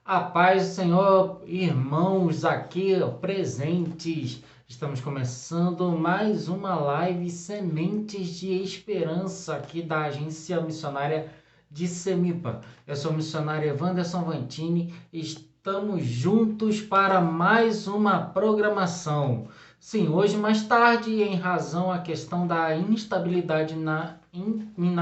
A paz do Senhor, irmãos aqui presentes. Estamos começando mais uma live Sementes de Esperança aqui da Agência Missionária de Semipa. Eu sou o missionário Wanderson Vantini e estamos juntos para mais uma programação. Sim, hoje mais tarde, em razão à questão da instabilidade na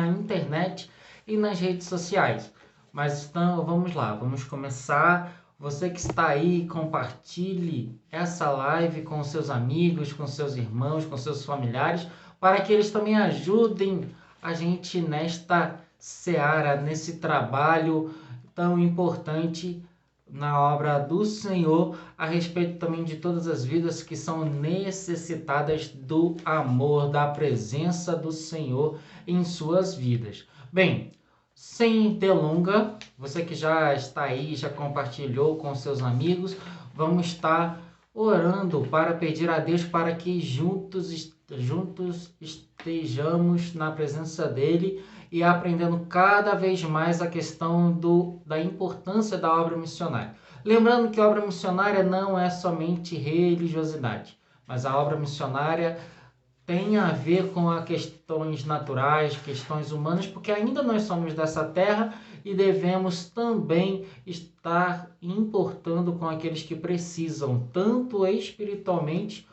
internet e nas redes sociais. Mas então vamos lá, vamos começar. Você que está aí, compartilhe essa live com seus amigos, com seus irmãos, com seus familiares, para que eles também ajudem a gente nesta seara, nesse trabalho tão importante na obra do Senhor, a respeito também de todas as vidas que são necessitadas do amor, da presença do Senhor em suas vidas. Bem, sem delonga, você que já está aí, já compartilhou com seus amigos, vamos estar orando para pedir a Deus para que juntos estejamos na presença dele e aprendendo cada vez mais a questão da importância da obra missionária. Lembrando que a obra missionária não é somente religiosidade, mas a obra missionária tem a ver com as questões naturais, questões humanas, porque ainda nós somos dessa terra e devemos também estar importando com aqueles que precisam, tanto espiritualmente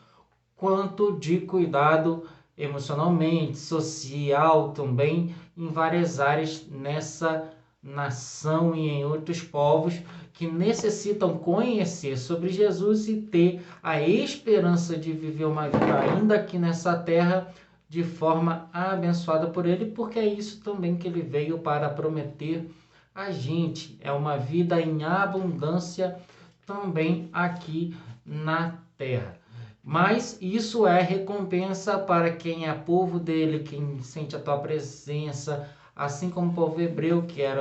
quanto de cuidado emocionalmente, social também, em várias áreas nessa nação e em outros povos que necessitam conhecer sobre Jesus e ter a esperança de viver uma vida ainda aqui nessa terra de forma abençoada por ele, porque é isso também que ele veio para prometer a gente. É uma vida em abundância também aqui na terra. Mas isso é recompensa para quem é povo dele, quem sente a tua presença, assim como o povo hebreu, que é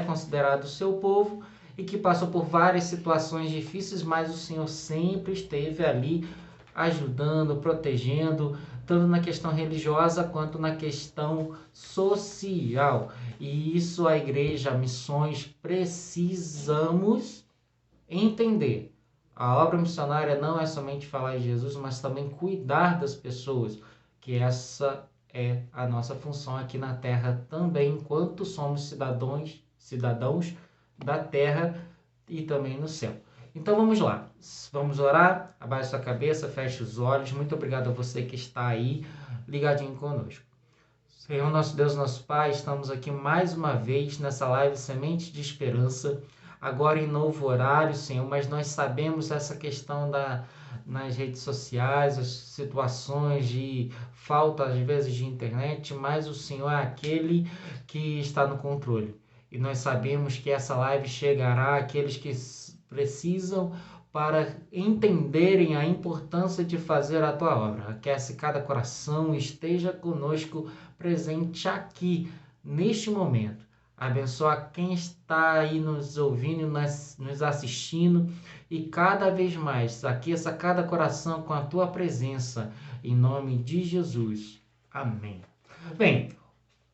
considerado seu povo e que passou por várias situações difíceis, mas o Senhor sempre esteve ali ajudando, protegendo, tanto na questão religiosa quanto na questão social. E isso a igreja, missões, precisamos entender. A obra missionária não é somente falar de Jesus, mas também cuidar das pessoas, que essa é a nossa função aqui na Terra também, enquanto somos cidadãos da Terra e também no céu. Então vamos lá, vamos orar, abaixe sua cabeça, feche os olhos. Muito obrigado a você que está aí ligadinho conosco. Senhor, nosso Deus, nosso Pai, estamos aqui mais uma vez nessa live Semente de Esperança, agora em novo horário, Senhor, mas nós sabemos essa questão nas redes sociais, as situações de falta, às vezes, de internet, mas o Senhor é aquele que está no controle. E nós sabemos que essa live chegará àqueles que precisam para entenderem a importância de fazer a tua obra. Aquece cada coração, esteja conosco presente aqui, neste momento. Abençoa quem está aí nos ouvindo, nos assistindo e cada vez mais aqueça cada coração com a tua presença, em nome de Jesus. Amém. Bem,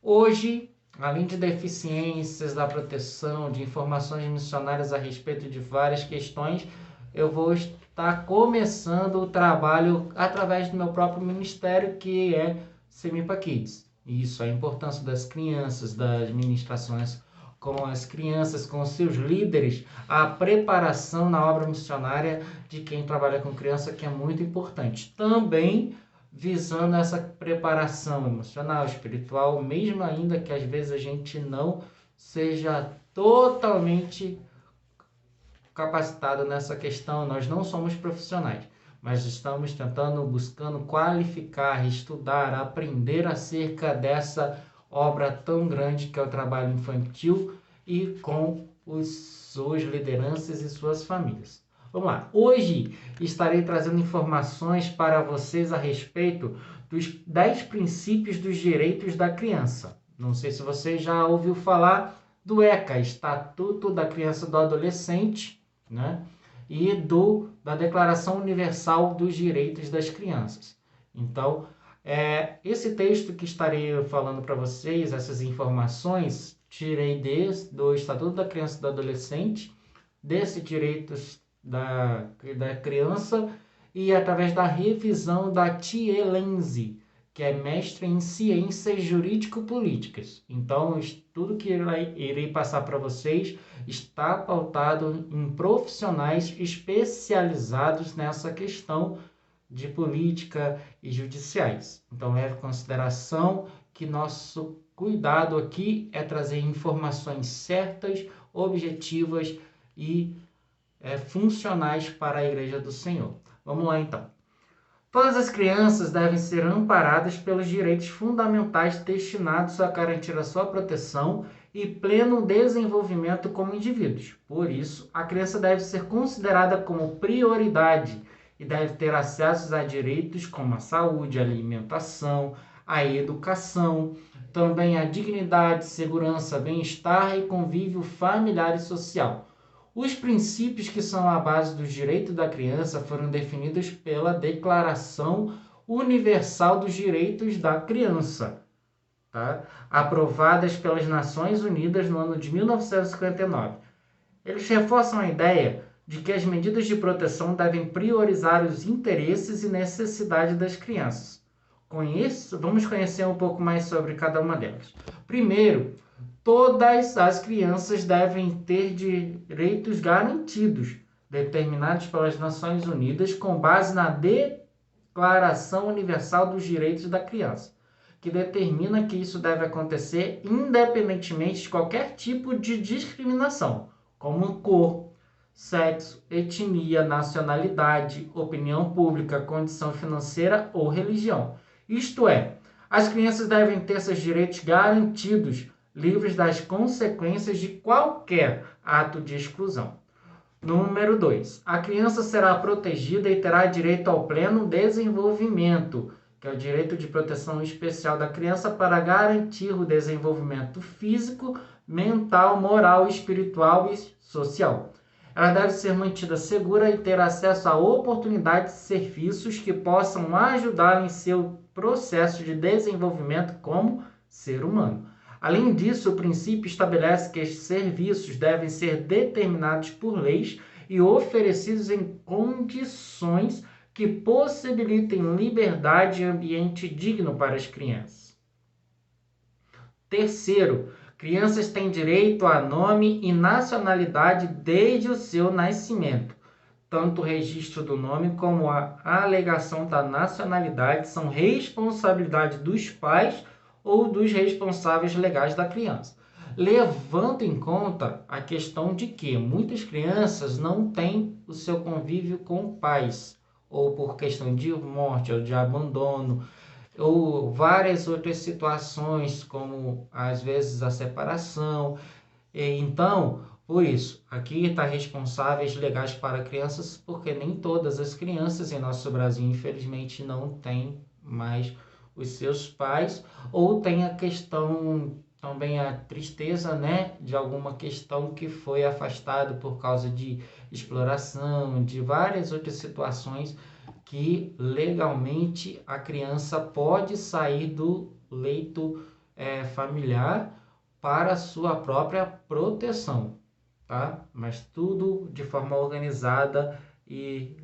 hoje, além de deficiências da proteção, de informações missionárias a respeito de várias questões, eu vou estar começando o trabalho através do meu próprio ministério, que é Semipa Kids. Isso, a importância das crianças, das ministrações com as crianças, com seus líderes, a preparação na obra missionária de quem trabalha com criança, que é muito importante. Também visando essa preparação emocional, espiritual, mesmo ainda que às vezes a gente não seja totalmente capacitado nessa questão, nós não somos profissionais, mas estamos buscando qualificar, estudar, aprender acerca dessa obra tão grande que é o trabalho infantil e com suas lideranças e suas famílias. Vamos lá, hoje estarei trazendo informações para vocês a respeito dos 10 princípios dos direitos da criança. Não sei se você já ouviu falar do ECA, Estatuto da Criança e do Adolescente, né? E da Declaração Universal dos Direitos das Crianças. Então, esse texto que estarei falando para vocês, essas informações, tirei do Estatuto da Criança e do Adolescente, desses direitos da criança, e através da revisão da Tielense, que é mestre em ciências jurídico-políticas. Então, tudo que irei passar para vocês está pautado em profissionais especializados nessa questão de política e judiciais. Então, leve em consideração que nosso cuidado aqui é trazer informações certas, objetivas e funcionais para a Igreja do Senhor. Vamos lá, então. Todas as crianças devem ser amparadas pelos direitos fundamentais destinados a garantir a sua proteção e pleno desenvolvimento como indivíduos. Por isso, a criança deve ser considerada como prioridade e deve ter acesso a direitos como a saúde, a alimentação, a educação, também a dignidade, segurança, bem-estar e convívio familiar e social. Os princípios que são a base dos direitos da criança foram definidos pela Declaração Universal dos Direitos da Criança, tá? Aprovadas pelas Nações Unidas no ano de 1959. Eles reforçam a ideia de que as medidas de proteção devem priorizar os interesses e necessidades das crianças. Com isso, vamos conhecer um pouco mais sobre cada uma delas. Primeiro, todas as crianças devem ter direitos garantidos, determinados pelas Nações Unidas com base na Declaração Universal dos Direitos da Criança, que determina que isso deve acontecer independentemente de qualquer tipo de discriminação, como cor, sexo, etnia, nacionalidade, opinião pública, condição financeira ou religião. Isto é, as crianças devem ter seus direitos garantidos, livres das consequências de qualquer ato de exclusão. Número 2. A criança será protegida e terá direito ao pleno desenvolvimento, que é o direito de proteção especial da criança para garantir o desenvolvimento físico, mental, moral, espiritual e social. Ela deve ser mantida segura e ter acesso a oportunidades e serviços que possam ajudá-la em seu processo de desenvolvimento como ser humano. Além disso, o princípio estabelece que estes serviços devem ser determinados por leis e oferecidos em condições que possibilitem liberdade e ambiente digno para as crianças. Terceiro, crianças têm direito a nome e nacionalidade desde o seu nascimento. Tanto o registro do nome como a alegação da nacionalidade são responsabilidade dos pais ou dos responsáveis legais da criança. Levando em conta a questão de que muitas crianças não têm o seu convívio com pais, ou por questão de morte ou de abandono, ou várias outras situações, como às vezes a separação. Então, por isso, aqui está responsáveis legais para crianças, porque nem todas as crianças em nosso Brasil, infelizmente, não têm mais os seus pais, ou tem a questão, também a tristeza, né, de alguma questão que foi afastado por causa de exploração, de várias outras situações que legalmente a criança pode sair do leito familiar para a sua própria proteção, tá? Mas tudo de forma organizada e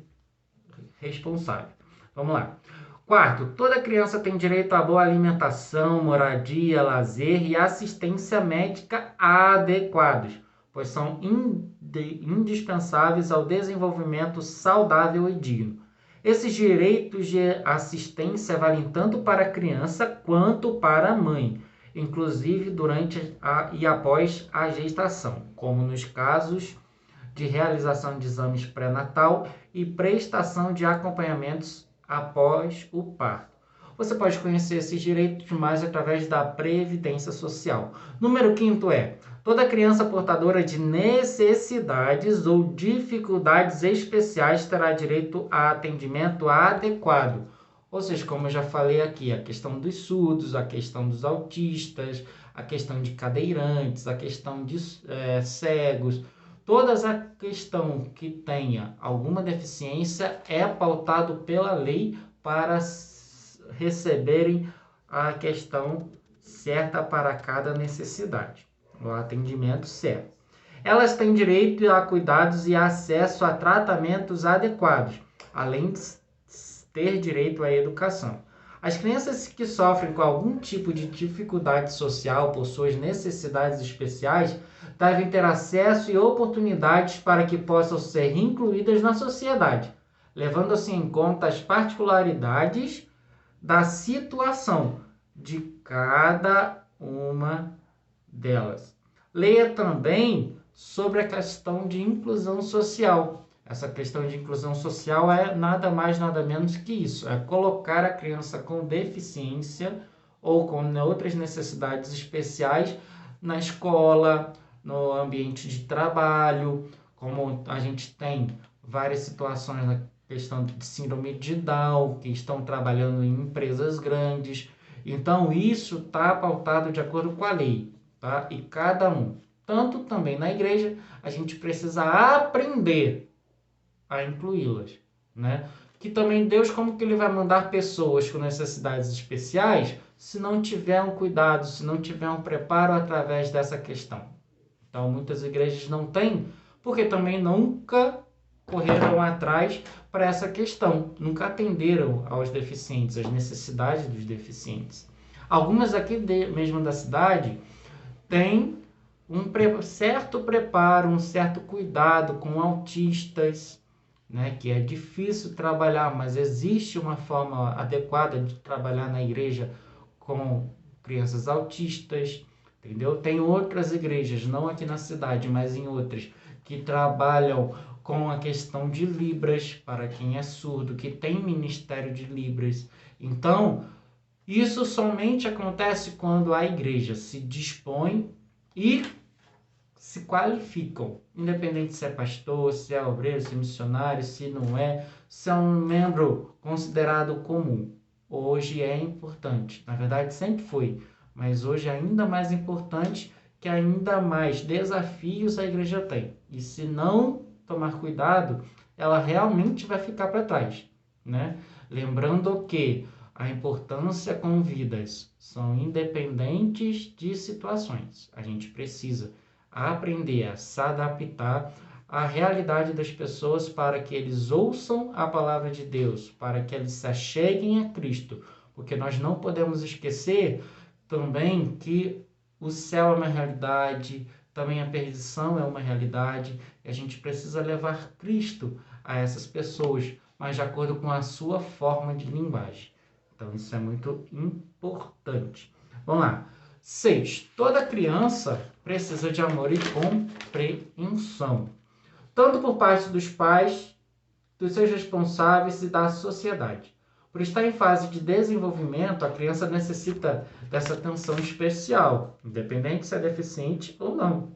responsável. Vamos lá. Quarto, toda criança tem direito a boa alimentação, moradia, lazer e assistência médica adequados, pois são indispensáveis ao desenvolvimento saudável e digno. Esses direitos de assistência valem tanto para a criança quanto para a mãe, inclusive durante e após a gestação, como nos casos de realização de exames pré-natal e prestação de acompanhamentos após o parto. Você pode conhecer esses direitos mais através da Previdência Social. Número 5 é: toda criança portadora de necessidades ou dificuldades especiais terá direito a atendimento adequado. Ou seja, como eu já falei aqui, a questão dos surdos, a questão dos autistas, a questão de cadeirantes, a questão de cegos. Toda a questão que tenha alguma deficiência é pautado pela lei para receberem a questão certa para cada necessidade. o atendimento certo. Elas têm direito a cuidados e acesso a tratamentos adequados, além de ter direito à educação. As crianças que sofrem com algum tipo de dificuldade social por suas necessidades especiais devem ter acesso e oportunidades para que possam ser incluídas na sociedade, levando-se em conta as particularidades da situação de cada uma delas. Leia também sobre a questão de inclusão social. Essa questão de inclusão social é nada mais, nada menos que isso. É colocar a criança com deficiência ou com outras necessidades especiais na escola, no ambiente de trabalho, como a gente tem várias situações na questão de síndrome de Down, que estão trabalhando em empresas grandes. Então, isso está pautado de acordo com a lei, tá? E cada um, tanto também na igreja, a gente precisa aprender a incluí-las, né? Que também Deus, como que ele vai mandar pessoas com necessidades especiais se não tiver um cuidado, se não tiver um preparo através dessa questão? Então, muitas igrejas não têm, porque também nunca correram atrás para essa questão, nunca atenderam aos deficientes, às necessidades dos deficientes. Algumas aqui mesmo da cidade têm um certo preparo, um certo cuidado com autistas, né, que é difícil trabalhar, mas existe uma forma adequada de trabalhar na igreja com crianças autistas, entendeu? Tem outras igrejas, não aqui na cidade, mas em outras, que trabalham com a questão de Libras, para quem é surdo, que tem ministério de Libras. Então, isso somente acontece quando a igreja se dispõe e se qualificam, independente se é pastor, se é obreiro, se é missionário, se não é, se é um membro considerado comum. Hoje é importante, na verdade sempre foi, mas hoje é ainda mais importante, que ainda mais desafios a igreja tem. E se não tomar cuidado, ela realmente vai ficar para trás, né? Lembrando que a importância com vidas são independentes de situações. A gente precisa aprender a se adaptar à realidade das pessoas para que eles ouçam a palavra de Deus, para que eles se acheguem a Cristo, porque nós não podemos esquecer também que o céu é uma realidade, também a perdição é uma realidade, e a gente precisa levar Cristo a essas pessoas, mas de acordo com a sua forma de linguagem. Então isso é muito importante. Vamos lá. 6. Toda criança precisa de amor e compreensão, tanto por parte dos pais, dos seus responsáveis e da sociedade. Por estar em fase de desenvolvimento, a criança necessita dessa atenção especial, independente se é deficiente ou não,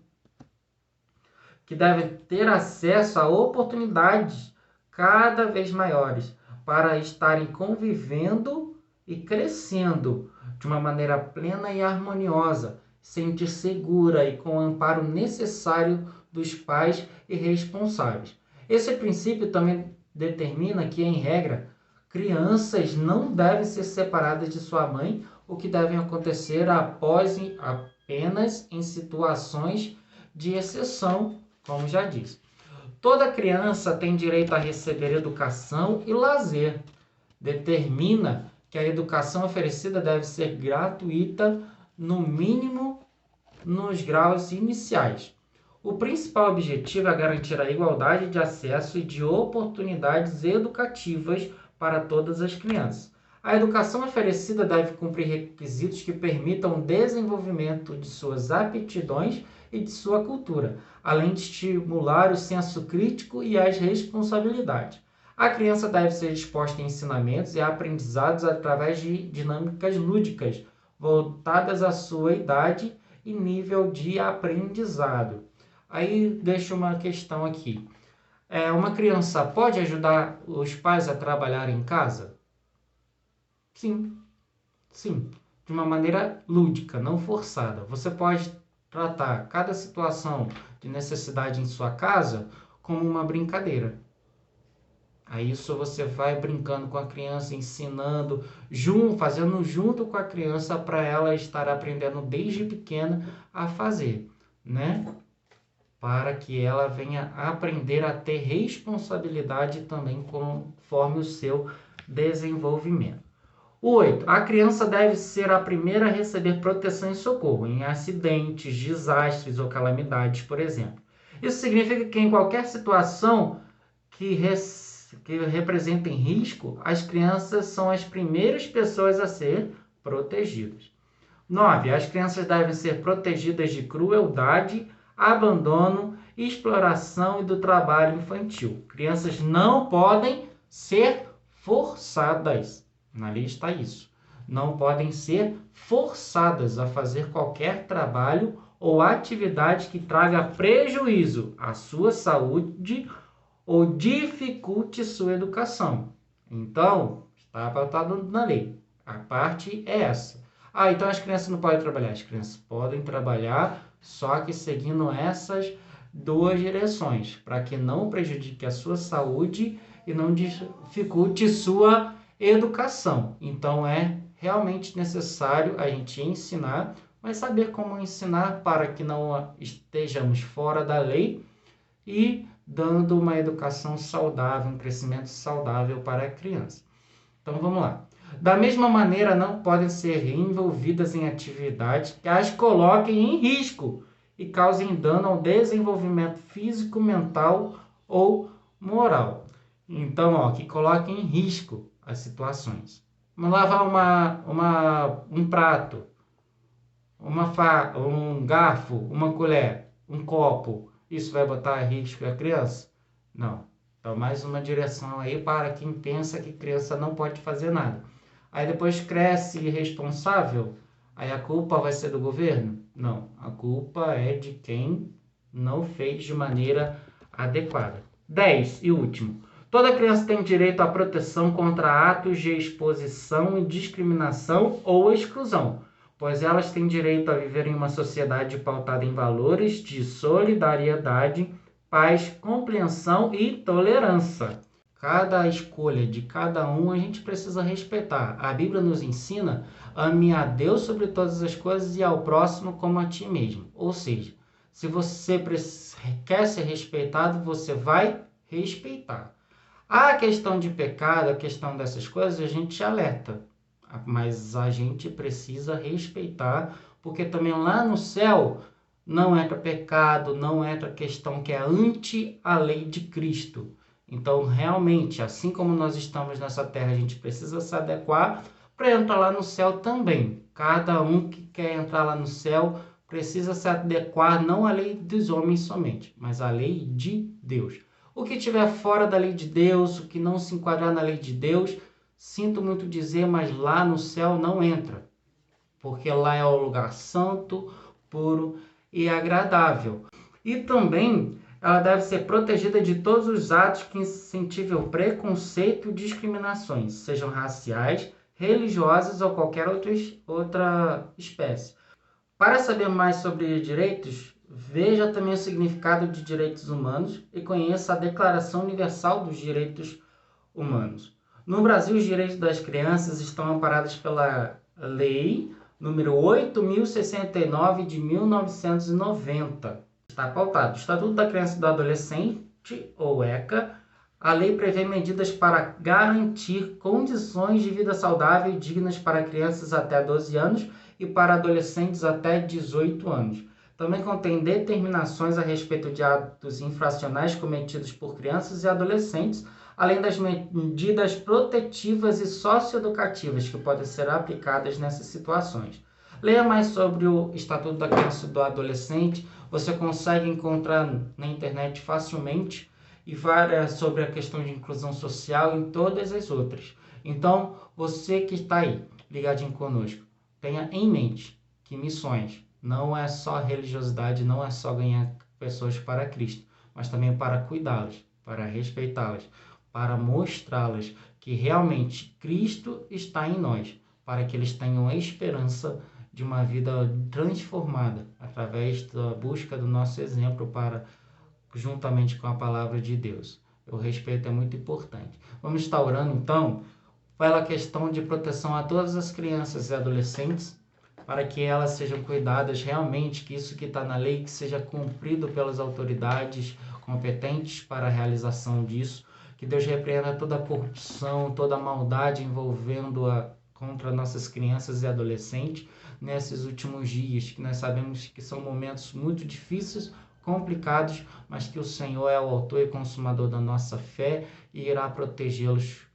que deve ter acesso a oportunidades cada vez maiores para estarem convivendo e crescendo de uma maneira plena e harmoniosa, sentir segura e com o amparo necessário dos pais e responsáveis. Esse princípio também determina que, em regra, crianças não devem ser separadas de sua mãe, o que deve acontecer apenas em situações de exceção, como já disse. Toda criança tem direito a receber educação e lazer. Determina que a educação oferecida deve ser gratuita, no mínimo nos graus iniciais. O principal objetivo é garantir a igualdade de acesso e de oportunidades educativas para todas as crianças. A educação oferecida deve cumprir requisitos que permitam o desenvolvimento de suas aptidões e de sua cultura, além de estimular o senso crítico e as responsabilidades. A criança deve ser exposta a ensinamentos e aprendizados através de dinâmicas lúdicas, voltadas à sua idade e nível de aprendizado. Aí deixo uma questão aqui. Uma criança pode ajudar os pais a trabalhar em casa? Sim, sim. De uma maneira lúdica, não forçada. Você pode tratar cada situação de necessidade em sua casa como uma brincadeira. A isso você vai brincando com a criança, ensinando, fazendo junto com a criança para ela estar aprendendo desde pequena a fazer, né? Para que ela venha aprender a ter responsabilidade também conforme o seu desenvolvimento. 8. A criança deve ser a primeira a receber proteção e socorro em acidentes, desastres ou calamidades, por exemplo. Isso significa que em qualquer situação que representem risco, as crianças são as primeiras pessoas a ser protegidas. 9. As crianças devem ser protegidas de crueldade, abandono, exploração e do trabalho infantil. Crianças não podem ser forçadas. Na lei está isso. Não podem ser forçadas a fazer qualquer trabalho ou atividade que traga prejuízo à sua saúde ou dificulte sua educação. Então, está pautado na lei. A parte é essa. Então as crianças não podem trabalhar. As crianças podem trabalhar, só que seguindo essas duas direções, para que não prejudique a sua saúde e não dificulte sua educação. Então é realmente necessário a gente ensinar, mas saber como ensinar para que não estejamos fora da lei e dando uma educação saudável, um crescimento saudável para a criança. Então vamos lá. Da mesma maneira, não podem ser envolvidas em atividades que as coloquem em risco e causem dano ao desenvolvimento físico, mental ou moral. Então, que coloquem em risco as situações. Vamos lavar um prato, um garfo, uma colher, um copo. Isso vai botar em risco a criança? Não. Então, mais uma direção aí para quem pensa que criança não pode fazer nada. Aí depois cresce irresponsável, aí a culpa vai ser do governo? Não. A culpa é de quem não fez de maneira adequada. 10 e último. Toda criança tem direito à proteção contra atos de exposição e discriminação ou exclusão, pois elas têm direito a viver em uma sociedade pautada em valores de solidariedade, paz, compreensão e tolerância. Cada escolha de cada um a gente precisa respeitar. A Bíblia nos ensina a amar a Deus sobre todas as coisas e ao próximo como a ti mesmo. Ou seja, se você quer ser respeitado, você vai respeitar. A questão de pecado, a questão dessas coisas, a gente alerta. Mas a gente precisa respeitar, porque também lá no céu não entra pecado, não entra questão que é anti a lei de Cristo. Então, realmente, assim como nós estamos nessa terra, a gente precisa se adequar para entrar lá no céu também. Cada um que quer entrar lá no céu precisa se adequar não à lei dos homens somente, mas à lei de Deus. O que estiver fora da lei de Deus, o que não se enquadrar na lei de Deus, sinto muito dizer, mas lá no céu não entra, porque lá é o lugar santo, puro e agradável. E também ela deve ser protegida de todos os atos que incentivem o preconceito e discriminações, sejam raciais, religiosas ou qualquer outra espécie. Para saber mais sobre direitos, veja também o significado de direitos humanos e conheça a Declaração Universal dos Direitos Humanos. No Brasil, os direitos das crianças estão amparados pela Lei número 8.069 de 1990. Está pautado. O Estatuto da Criança e do Adolescente, ou ECA, a lei prevê medidas para garantir condições de vida saudável e dignas para crianças até 12 anos e para adolescentes até 18 anos. Também contém determinações a respeito de atos infracionais cometidos por crianças e adolescentes, além das medidas protetivas e socioeducativas que podem ser aplicadas nessas situações. Leia mais sobre o Estatuto da Criança e do Adolescente, você consegue encontrar na internet facilmente, e várias sobre a questão de inclusão social e todas as outras. Então, você que está aí, ligadinho conosco, tenha em mente que missões não é só religiosidade, não é só ganhar pessoas para Cristo, mas também para cuidá-las, para respeitá-las, para mostrá-las que realmente Cristo está em nós, para que eles tenham a esperança de uma vida transformada através da busca do nosso exemplo juntamente com a palavra de Deus. O respeito é muito importante. Vamos estar orando, então, pela questão de proteção a todas as crianças e adolescentes, para que elas sejam cuidadas realmente, que isso que está na lei, que seja cumprido pelas autoridades competentes para a realização disso, que Deus repreenda toda a corrupção, toda a maldade envolvendo contra nossas crianças e adolescentes nesses últimos dias, que nós sabemos que são momentos muito difíceis, complicados, mas que o Senhor é o autor e consumador da nossa fé e irá protegê-los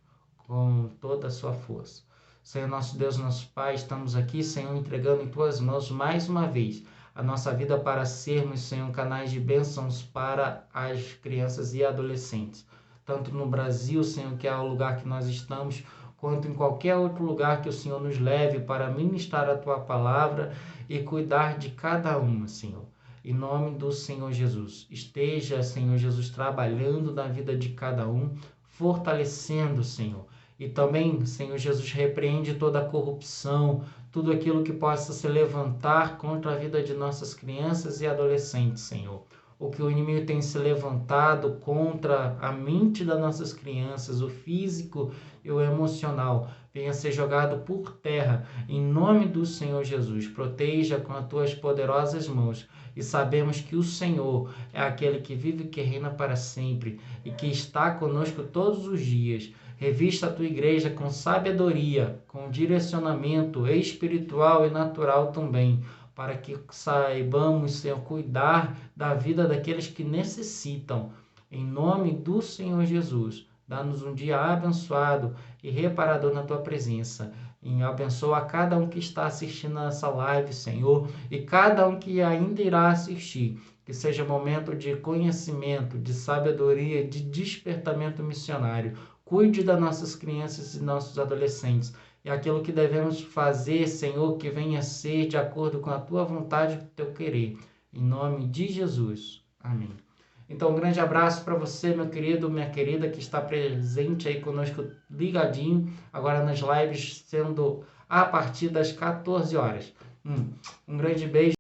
com toda a sua força. Senhor nosso Deus, nosso Pai, estamos aqui, Senhor, entregando em Tuas mãos mais uma vez a nossa vida para sermos, Senhor, canais de bênçãos para as crianças e adolescentes. Tanto no Brasil, Senhor, que é o lugar que nós estamos, quanto em qualquer outro lugar que o Senhor nos leve para ministrar a Tua palavra e cuidar de cada uma, Senhor. Em nome do Senhor Jesus. Esteja, Senhor Jesus, trabalhando na vida de cada um, fortalecendo, Senhor. E também, Senhor Jesus, repreende toda a corrupção, tudo aquilo que possa se levantar contra a vida de nossas crianças e adolescentes, Senhor. O que o inimigo tem se levantado contra a mente das nossas crianças, o físico e o emocional, venha ser jogado por terra, em nome do Senhor Jesus. Proteja com as Tuas poderosas mãos. E sabemos que o Senhor é aquele que vive e que reina para sempre e que está conosco todos os dias. Revista a Tua igreja com sabedoria, com direcionamento espiritual e natural também, para que saibamos, Senhor, cuidar da vida daqueles que necessitam. Em nome do Senhor Jesus, dá-nos um dia abençoado e reparador na Tua presença. E abençoa a cada um que está assistindo essa live, Senhor, e cada um que ainda irá assistir. Que seja momento de conhecimento, de sabedoria, de despertamento missionário. Cuide das nossas crianças e nossos adolescentes. E aquilo que devemos fazer, Senhor, que venha a ser de acordo com a Tua vontade e o Teu querer. Em nome de Jesus. Amém. Então, um grande abraço para você, meu querido, minha querida, que está presente aí conosco, ligadinho, agora nas lives, sendo a partir das 14 horas. Um grande beijo.